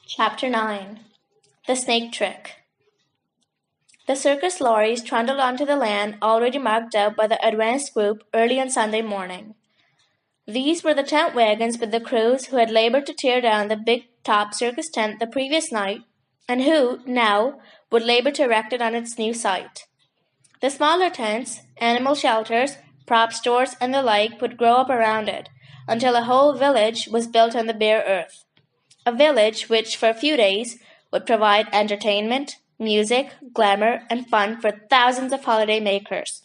Chapter 9 The Snake Trick. The circus lorries trundled onto the land already marked out by the advance group early on Sunday morning. These were the tent wagons with the crews who had labored to tear down the big-top circus tent the previous night and who, now, would labor to erect it on its new site. The smaller tents, animal shelters, prop stores, and the like would grow up around it until a whole village was built on the bare earth. A village which, for a few days, would provide entertainment, music, glamour, and fun for thousands of holiday makers.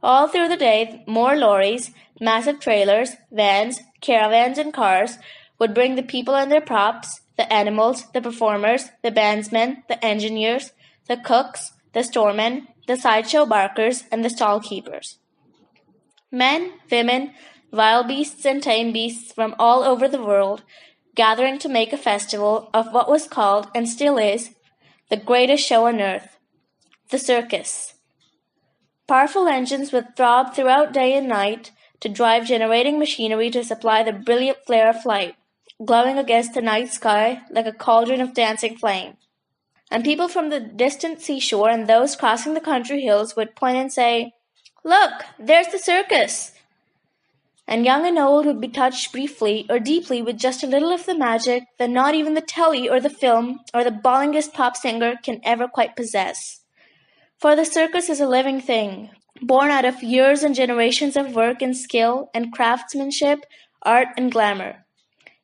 All through the day, more lorries, massive trailers, vans, caravans, and cars would bring the people and their props, the animals, the performers, the bandsmen, the engineers, the cooks, the storemen, the sideshow barkers, and the stall keepers. Men, women, wild beasts, and tame beasts from all over the world gathering to make a festival of what was called, and still is, the greatest show on earth, the circus. Powerful engines would throb throughout day and night to drive generating machinery to supply the brilliant flare of light, glowing against the night sky like a cauldron of dancing flame. And people from the distant seashore and those crossing the country hills would point and say, "Look, there's the circus!" And young and old would be touched briefly or deeply with just a little of the magic that not even the telly or the film or the ballingest pop singer can ever quite possess. For the circus is a living thing, born out of years and generations of work and skill and craftsmanship, art and glamour.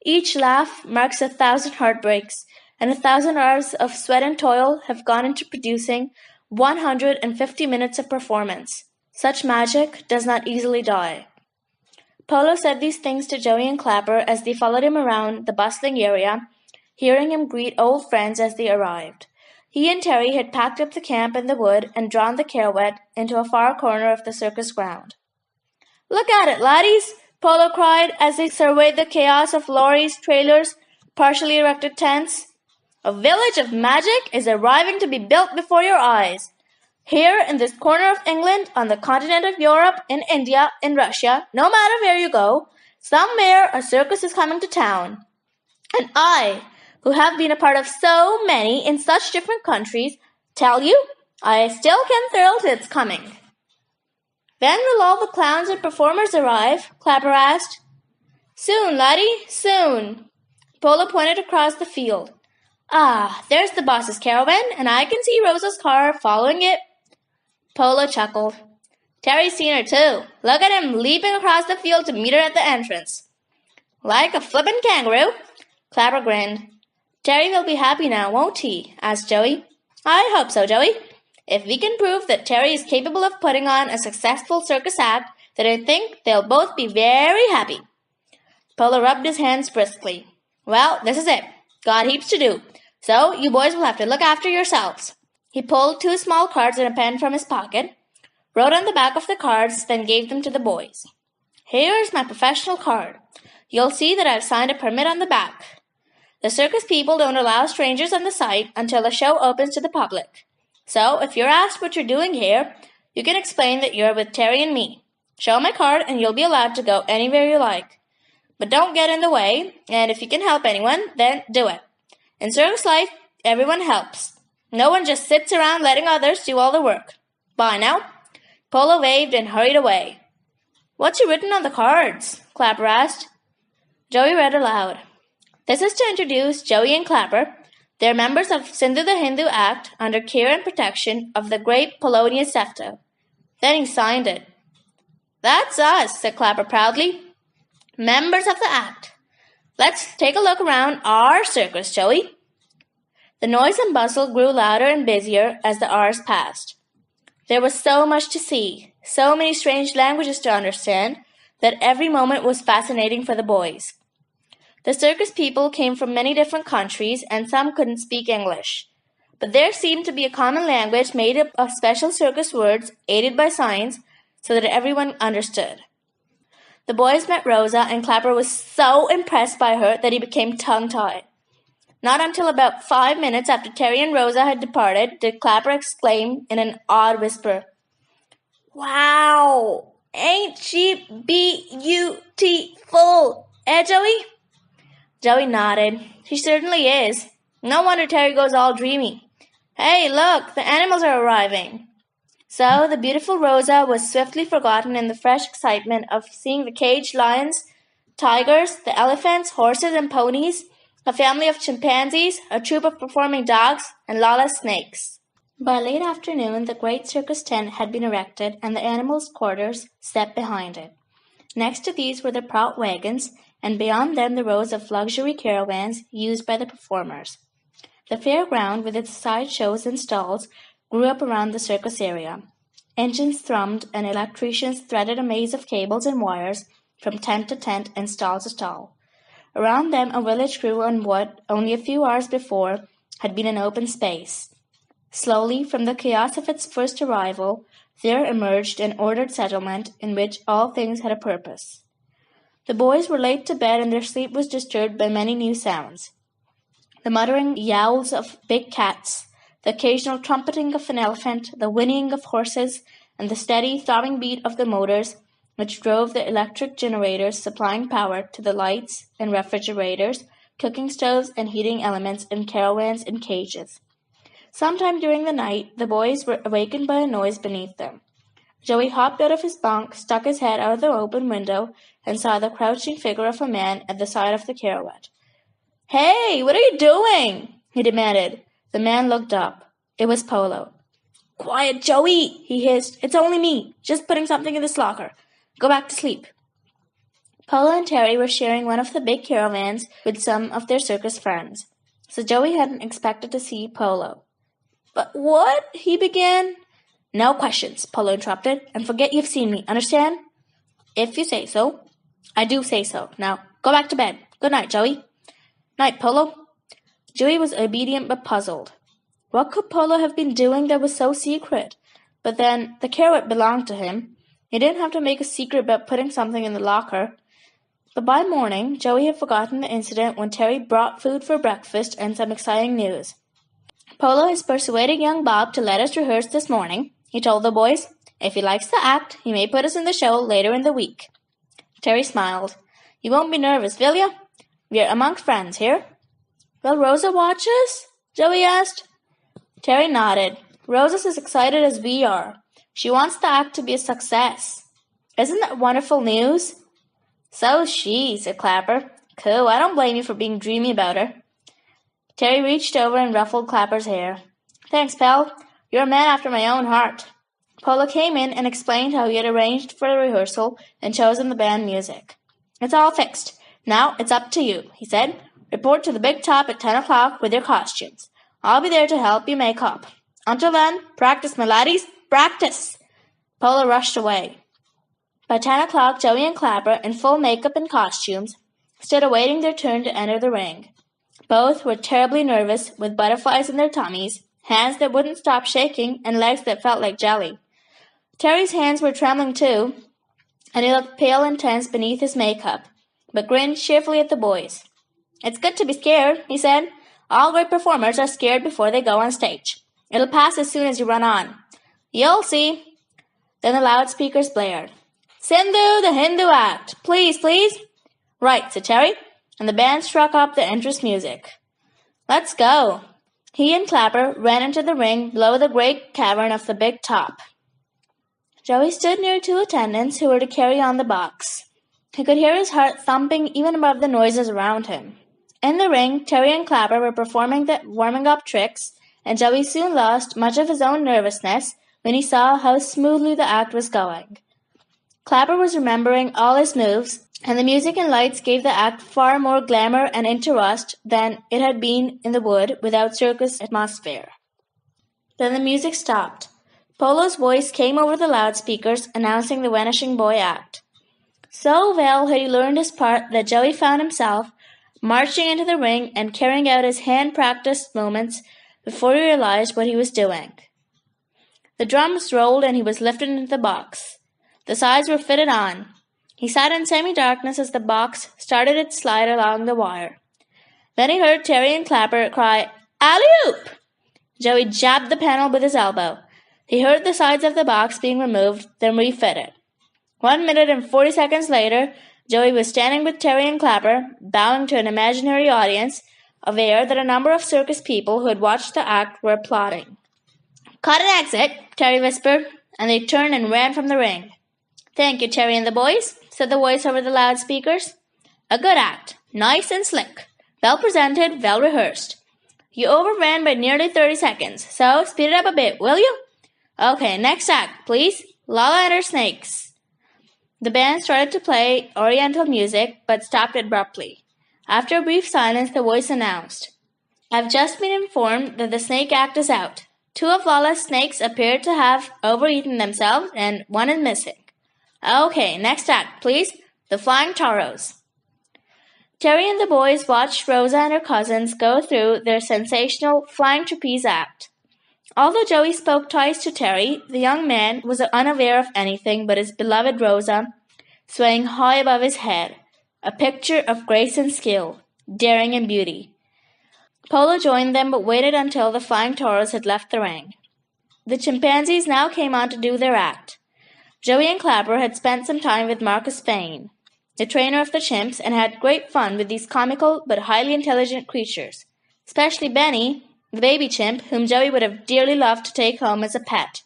Each laugh marks 1,000 heartbreaks, and 1,000 hours of sweat and toil have gone into producing 150 minutes of performance. Such magic does not easily die. Polo said these things to Joey and Clapper as they followed him around the bustling area, hearing him greet old friends as they arrived. He and Terry had packed up the camp in the wood and drawn the carouette into a far corner of the circus ground. "Look at it, laddies!" Polo cried as they surveyed the chaos of lorries, trailers, partially erected tents. "A village of magic is arriving to be built before your eyes. Here in this corner of England, on the continent of Europe, in India, in Russia, no matter where you go, somewhere a circus is coming to town. And I, who have been a part of so many in such different countries, tell you, I still can thrill to its coming." "When will all the clowns and performers arrive?" Clapper asked. "Soon, laddie, soon." Polo pointed across the field. "Ah, there's the boss's caravan, and I can see Rosa's car following it." Polo chuckled. "Terry's seen her too. Look at him leaping across the field to meet her at the entrance." "Like a flippin' kangaroo." Clapper grinned. "Terry will be happy now, won't he?" asked Joey. "I hope so, Joey. If we can prove that Terry is capable of putting on a successful circus act, then I think they'll both be very happy." Polo rubbed his hands briskly. "Well, this is it. Got heaps to do. So you boys will have to look after yourselves." He pulled 2 small cards and a pen from his pocket, wrote on the back of the cards, then gave them to the boys. "Here's my professional card. You'll see that I've signed a permit on the back. The circus people don't allow strangers on the site until the show opens to the public. So if you're asked what you're doing here, you can explain that you're with Terry and me. Show my card and you'll be allowed to go anywhere you like. But don't get in the way, and if you can help anyone, then do it. In circus life, everyone helps. No one just sits around letting others do all the work. Bye now." Polo waved and hurried away. "What's written on the cards?" Clapper asked. Joey read aloud. "This is to introduce Joey and Clapper. They're members of Sindhu the Hindu Act under care and protection of the great Polonius Sefto." Then he signed it. "That's us," said Clapper proudly. "Members of the Act. Let's take a look around our circus, Joey." The noise and bustle grew louder and busier as the hours passed. There was so much to see, so many strange languages to understand, that every moment was fascinating for the boys. The circus people came from many different countries, and some couldn't speak English. But there seemed to be a common language made up of special circus words, aided by signs, so that everyone understood. The boys met Rosa, and Clapper was so impressed by her that he became tongue-tied. Not until about 5 minutes after Terry and Rosa had departed did Clapper exclaim in an awed whisper, "Wow! Ain't she beautiful, eh, Joey?" Joey nodded. She certainly is. No wonder Terry goes all dreamy. Hey, look, the animals are arriving. So the beautiful Rosa was swiftly forgotten in the fresh excitement of seeing the caged lions, tigers, the elephants, horses, and ponies, a family of chimpanzees, a troop of performing dogs, and lawless snakes. By late afternoon, the great circus tent had been erected, and the animals' quarters set behind it. Next to these were the proud wagons, and beyond them the rows of luxury caravans used by the performers. The fairground, with its side shows and stalls, grew up around the circus area. Engines thrummed, and electricians threaded a maze of cables and wires from tent to tent and stall to stall. Around them a village grew on what, only a few hours before, had been an open space. Slowly, from the chaos of its first arrival, there emerged an ordered settlement in which all things had a purpose. The boys were late to bed, and their sleep was disturbed by many new sounds. The muttering yowls of big cats, the occasional trumpeting of an elephant, the whinnying of horses, and the steady, throbbing beat of the motors which drove the electric generators supplying power to the lights and refrigerators, cooking stoves, and heating elements in caravans and cages. Sometime during the night, the boys were awakened by a noise beneath them. Joey hopped out of his bunk, stuck his head out of the open window, and saw the crouching figure of a man at the side of the caravan. Hey, what are you doing? He demanded. The man looked up. It was Polo. Quiet, Joey, he hissed. It's only me, just putting something in this locker. Go back to sleep. Polo and Terry were sharing one of the big caravans with some of their circus friends, so Joey hadn't expected to see Polo. But what? He began. No questions, Polo interrupted, and forget you've seen me, understand? If you say so. I do say so. Now, go back to bed. Good night, Joey. Night, Polo. Joey was obedient but puzzled. What could Polo have been doing that was so secret? But then, the caravan belonged to him. He didn't have to make a secret about putting something in the locker. But by morning, Joey had forgotten the incident when Terry brought food for breakfast and some exciting news. Polo is persuading young Bob to let us rehearse this morning, he told the boys. If he likes the act, he may put us in the show later in the week. Terry smiled. You won't be nervous, will you? We're amongst friends here. Will Rosa watch us? Joey asked. Terry nodded. Rosa's as excited as we are. She wants the act to be a success. Isn't that wonderful news? So is she, said Clapper. Cool, I don't blame you for being dreamy about her. Terry reached over and ruffled Clapper's hair. Thanks, pal. You're a man after my own heart. Polo came in and explained how he had arranged for the rehearsal and chosen the band music. It's all fixed. Now it's up to you, he said. Report to the big top at 10 o'clock with your costumes. I'll be there to help you make up. Until then, practice, my laddies, practice! Polo rushed away. By 10 o'clock, Joey and Clapper, in full makeup and costumes, stood awaiting their turn to enter the ring. Both were terribly nervous, with butterflies in their tummies, hands that wouldn't stop shaking, and legs that felt like jelly. Terry's hands were trembling too, and he looked pale and tense beneath his makeup, but grinned cheerfully at the boys. It's good to be scared, he said. All great performers are scared before they go on stage. It'll pass as soon as you run on. You'll see. Then the loudspeakers blared. Sindhu, the Hindu act. Please, please. Right, said Terry, and the band struck up the entrance music. Let's go. He and Clapper ran into the ring below the great cavern of the big top. Joey stood near two attendants who were to carry on the box. He could hear his heart thumping even above the noises around him. In the ring, Terry and Clapper were performing the warming-up tricks, and Joey soon lost much of his own nervousness when he saw how smoothly the act was going. Clapper was remembering all his moves, and the music and lights gave the act far more glamour and interest than it had been in the wood without circus atmosphere. Then the music stopped. Polo's voice came over the loudspeakers, announcing the Vanishing Boy act. So well had he learned his part that Joey found himself marching into the ring and carrying out his hand-practiced movements before he realized what he was doing. The drums rolled and he was lifted into the box. The sides were fitted on. He sat in semi-darkness as the box started its slide along the wire. Then he heard Terry and Clapper cry, Alley-oop! Joey jabbed the panel with his elbow. He heard the sides of the box being removed, then refitted. 1 minute and 40 seconds later, Joey was standing with Terry and Clapper, bowing to an imaginary audience, aware that a number of circus people who had watched the act were applauding. "Cut an exit," Terry whispered, and they turned and ran from the ring. "Thank you, Terry and the boys," said the voice over the loudspeakers. "A good act. Nice and slick. Well presented, well rehearsed. You overran by nearly 30 seconds, so speed it up a bit, will you? Okay, next act, please. Lala and her snakes." The band started to play Oriental music, but stopped abruptly. After a brief silence, the voice announced, "I've just been informed that the snake act is out. 2 of Lala's snakes appear to have overeaten themselves, and 1 is missing. Okay, next act, please. The Flying Toros." Terry and the boys watched Rosa and her cousins go through their sensational Flying Trapeze act. Although Joey spoke twice to Terry, the young man was unaware of anything but his beloved Rosa, swaying high above his head, a picture of grace and skill, daring and beauty. Polo joined them but waited until the Flying Toros had left the ring. The chimpanzees now came on to do their act. Joey and Clapper had spent some time with Marcus Fane, the trainer of the chimps, and had great fun with these comical but highly intelligent creatures, especially Benny, the baby chimp, whom Joey would have dearly loved to take home as a pet.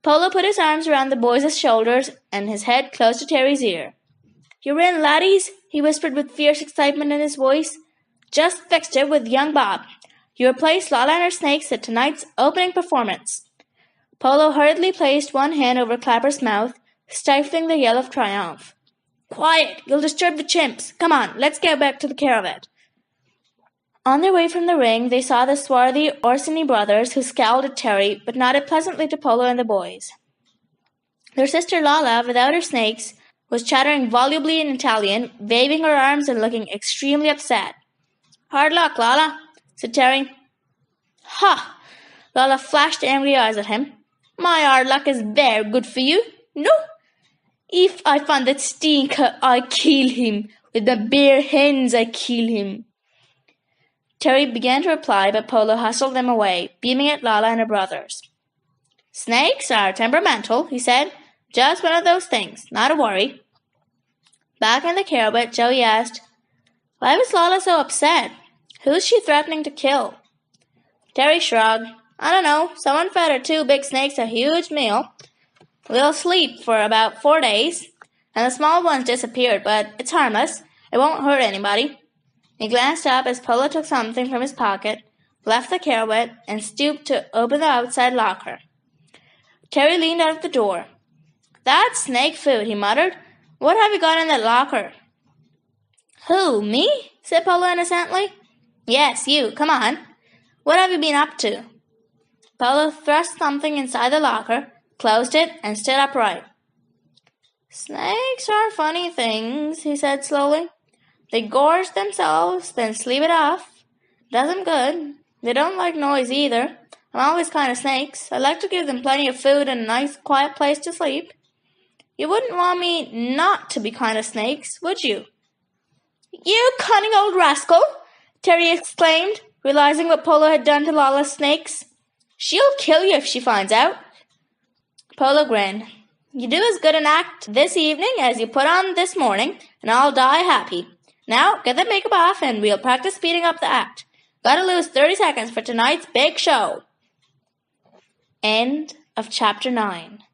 Polo put his arms around the boys' shoulders and his head close to Terry's ear. "You're in, laddies," he whispered with fierce excitement in his voice. "Just fixed it with young Bob. You replaced Lala and her snakes at tonight's opening performance." Polo hurriedly placed one hand over Clapper's mouth, stifling the yell of triumph. "Quiet! You'll disturb the chimps. Come on, let's get back to the caravan." On their way from the ring, they saw the swarthy Orsini brothers, who scowled at Terry, but nodded pleasantly to Polo and the boys. Their sister Lala, without her snakes, was chattering volubly in Italian, waving her arms and looking extremely upset. "Hard luck, Lala," said Terry. "Ha!" Lala flashed angry eyes at him. "My hard luck is very good for you. No? If I find that stinker, I kill him. With my bare hands, I kill him." Terry began to reply, but Polo hustled them away, beaming at Lala and her brothers. "Snakes are temperamental," he said. "Just one of those things. Not a worry." Back in the caravan, Joey asked, "Why was Lala so upset? Who's she threatening to kill?" Terry shrugged. "I don't know. Someone fed her 2 big snakes a huge meal. We'll sleep for about 4 days, and the small ones disappeared, but it's harmless. It won't hurt anybody." He glanced up as Polo took something from his pocket, left the caravan, and stooped to open the outside locker. Terry leaned out of the door. "That's snake food," he muttered. "What have you got in that locker?" "Who, me?" said Polo innocently. "Yes, you. Come on. What have you been up to?" Polo thrust something inside the locker, closed it, and stood upright. "Snakes are funny things," he said slowly. "They gorge themselves, then sleep it off. Does 'em good. They don't like noise either. I'm always kind of snakes. I like to give them plenty of food and a nice quiet place to sleep. You wouldn't want me not to be kind of snakes, would you?" "You cunning old rascal!" Terry exclaimed, realizing what Polo had done to Lala's snakes. "She'll kill you if she finds out." Polo grinned. "You do as good an act this evening as you put on this morning, and I'll die happy. Now, get that makeup off, and we'll practice speeding up the act. Gotta lose 30 seconds for tonight's big show." End of chapter 9.